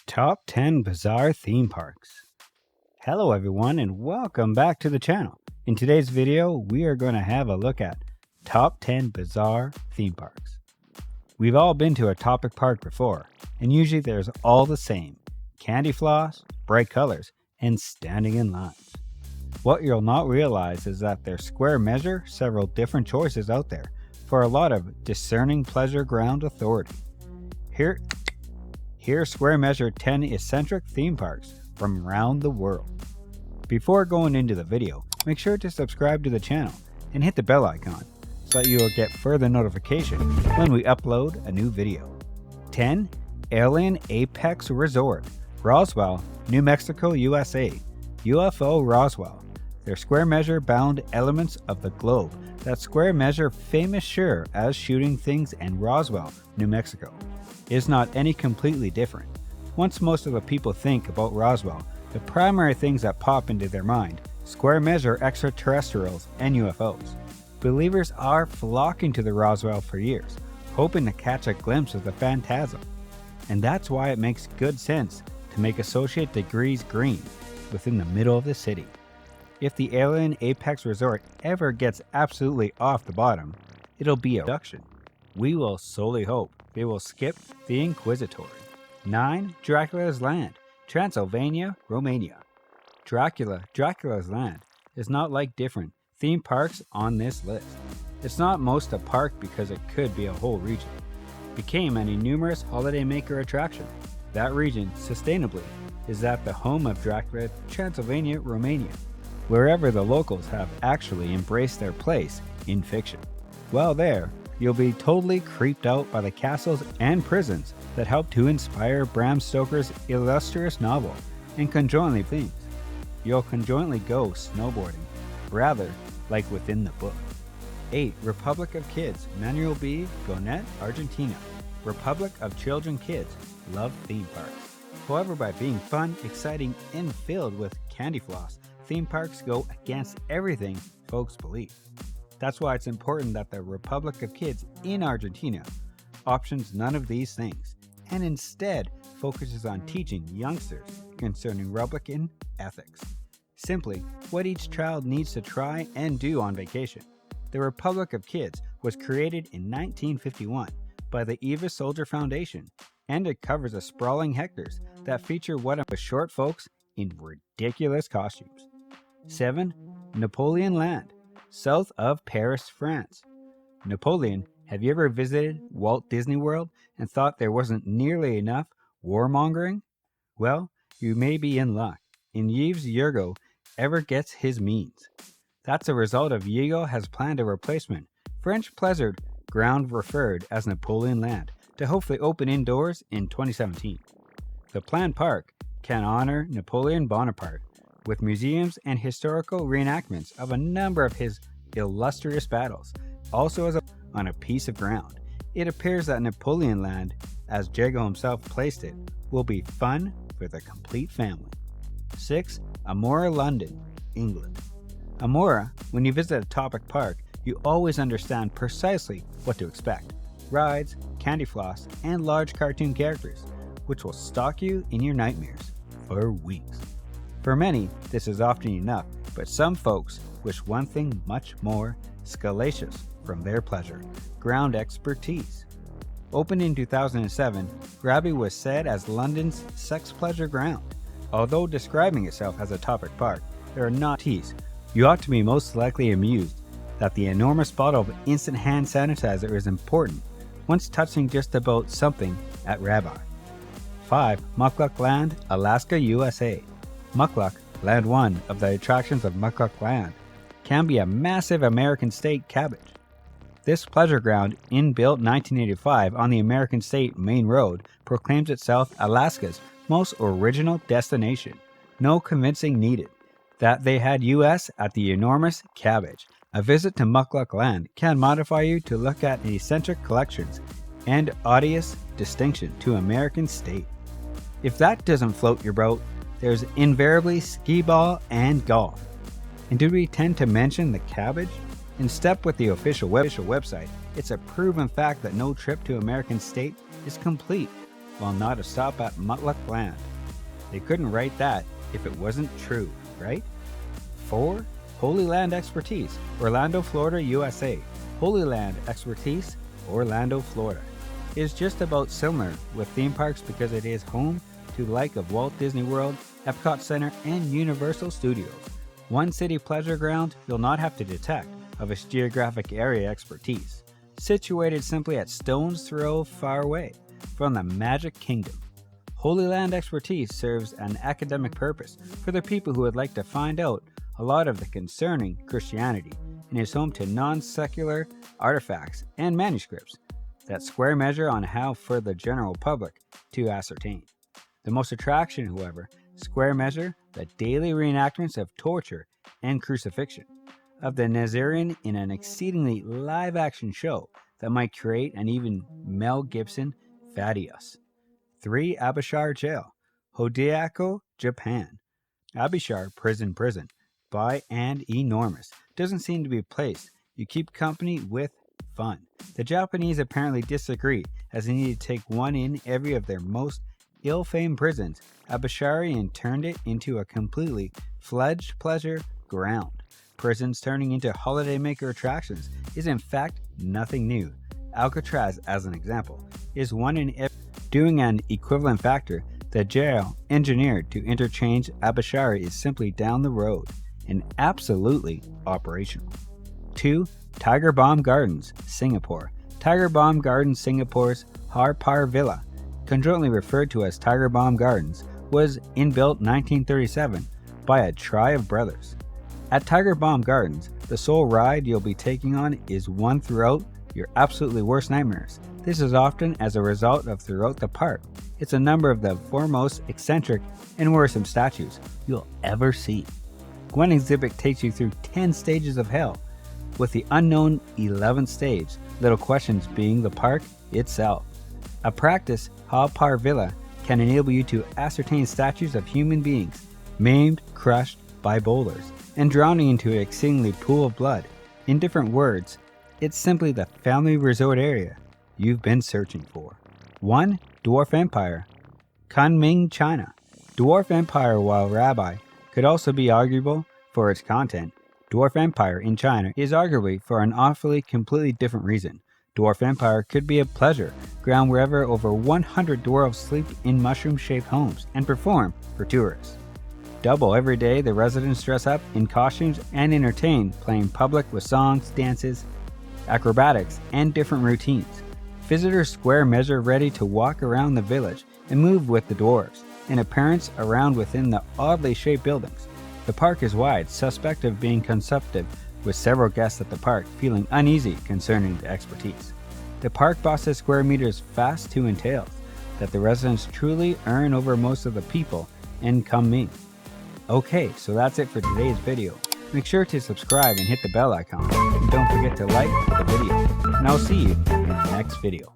Top 10 Bizarre Theme Parks. Hello everyone and welcome back to the channel. In today's video, we are going to have a look at Top 10 Bizarre Theme Parks. We've all been to a topic park before, and usually there's all the same: candy floss, bright colors, and standing in lines. What you'll not realize is that there's square measure several different choices out there for a lot of discerning pleasure ground authority. Here's square measure 10 eccentric theme parks from around the world. Before going into the video, make sure to subscribe to the channel and hit the bell icon so that you will get further notification when we upload a new video. 10. Alien Apex Resort, Roswell, New Mexico, USA. UFO Roswell. They're square measure bound elements of the globe that square measure famous sure as shooting things in Roswell, New Mexico is not any completely different. Once most of the people think about Roswell, the primary things that pop into their mind: square measure extraterrestrials and UFOs. Believers are flocking to the Roswell for years, hoping to catch a glimpse of the phantasm. And that's why it makes good sense to make associate degrees green within the middle of the city. If the Alien Apex Resort ever gets absolutely off the bottom, it'll be a reduction. We will solely hope they will skip the Inquisitory. 9. Dracula's Land, Transylvania, Romania. Dracula's Land is not like different theme parks on this list. It's not most a park because it could be a whole region. It became an numerous holidaymaker attraction. That region, sustainably, is at the home of Dracula, Transylvania, Romania, wherever the locals have actually embraced their place in fiction. While there, you'll be totally creeped out by the castles and prisons that helped to inspire Bram Stoker's illustrious novel and conjointly themes. You'll conjointly go snowboarding, rather like within the book. 8. Republic of Kids, Manuel B. Gonet, Argentina. Republic of Children Kids love theme parks. However, by being fun, exciting, and filled with candy floss, theme parks go against everything folks believe. That's why it's important that the Republic of Kids in Argentina options none of these things and instead focuses on teaching youngsters concerning Republican ethics. Simply what each child needs to try and do on vacation. The Republic of Kids was created in 1951 by the Eva Soldier Foundation, and it covers a sprawling hectares that feature what of short folks in ridiculous costumes. 7. Napoleon Land, south of Paris, France. Napoleon, have you ever visited Walt Disney World and thought there wasn't nearly enough warmongering? Well, you may be in luck, and Yves Yergo ever gets his means. That's a result of Yergo has planned a replacement French pleasure ground referred as Napoleon Land to hopefully open indoors in 2017. The planned park can honor Napoleon Bonaparte with museums and historical reenactments of a number of his illustrious battles, also on a piece of ground. It appears that Napoleon Land, as Jago himself placed it, will be fun for the complete family. 6. Amora, London, England. Amora, when you visit a topic park, you always understand precisely what to expect: rides, candy floss, and large cartoon characters, which will stalk you in your nightmares for weeks. For many, this is often enough, but some folks wish one thing much more scalacious from their pleasure: ground expertise. Opened in 2007, Grabby was said as London's sex pleasure ground. Although describing itself as a topic park, there are not teas. You ought to be most likely amused that the enormous bottle of instant hand sanitizer is important once touching just about something at Rabbi. 5. Mukluk Land, Alaska, USA. Mukluk, land one of the attractions of Mukluk Land, can be a massive American state cabbage. This pleasure ground, inbuilt 1985 on the American State Main Road, proclaims itself Alaska's most original destination. No convincing needed that they had US at the enormous cabbage. A visit to Mukluk Land can modify you to look at eccentric collections and odious distinction to American state. If that doesn't float your boat, there's invariably skee ball and golf. And did we tend to mention the cabbage? In step with the official website, it's a proven fact that no trip to American state is complete while not a stop at Mutluk Land. They couldn't write that if it wasn't true, right? 4. Holy Land Expertise, Orlando, Florida, USA. Holy Land Expertise, Orlando, Florida, is just about similar with theme parks because it is home to the like of Walt Disney World, Epcot Center, and Universal Studios. One city pleasure ground you'll not have to detect of its geographic area expertise, situated simply at stone's throw far away from the Magic Kingdom. Holy Land Expertise serves an academic purpose for the people who would like to find out a lot of the concerning Christianity, and is home to non-secular artifacts and manuscripts that square measure on how for the general public to ascertain. The most attraction, however, square measure the daily reenactments of torture and crucifixion of the Nazarene in an exceedingly live-action show that might create an even Mel Gibson Thaddeus. 3. Abishar Jail, Hodeako, Japan. Abishar prison, by and enormous. Doesn't seem to be a place you keep company with fun. The Japanese apparently disagree, as they need to take one in every of their most ill-famed prisons, Abishari, and turned it into a completely fledged pleasure ground. Prisons turning into holidaymaker attractions is in fact nothing new. Alcatraz, as an example, is one in every. Doing an equivalent factor, the jail engineered to interchange Abishari is simply down the road and absolutely operational. 2. Tiger Balm Gardens, Singapore. Tiger Balm Gardens Singapore's Har Par Villa, conjointly referred to as Tiger Balm Gardens, was inbuilt 1937 by a try of brothers. At Tiger Balm Gardens, the sole ride you'll be taking on is one throughout your absolutely worst nightmares. This is often as a result of throughout the park. It's a number of the foremost eccentric and worrisome statues you'll ever see. One exhibit takes you through 10 stages of hell, with the unknown 11th stage, little questions being the park itself. A practice, Har Par Villa, can enable you to ascertain statues of human beings maimed, crushed by boulders, and drowning into an exceedingly pool of blood. In different words, it's simply the family resort area you've been searching for. 1. Dwarf Empire, Kunming, China. Dwarf Empire, while rabbi, could also be arguable for its content. Dwarf Empire in China is arguably for an awfully completely different reason. Dwarf Empire could be a pleasure ground wherever over 100 dwarves sleep in mushroom-shaped homes and perform for tourists. Double every day, the residents dress up in costumes and entertain, playing public with songs, dances, acrobatics, and different routines. Visitors square measure ready to walk around the village and move with the dwarves, in appearance around within the oddly shaped buildings. The park is wide, suspect of being consumptive, with several guests at the park feeling uneasy concerning the expertise. The park bosses square meters fast to entails that the residents truly earn over most of the people and Kunming. Okay, so that's it for today's video. Make sure to subscribe and hit the bell icon, and don't forget to like the video, and I'll see you in the next video.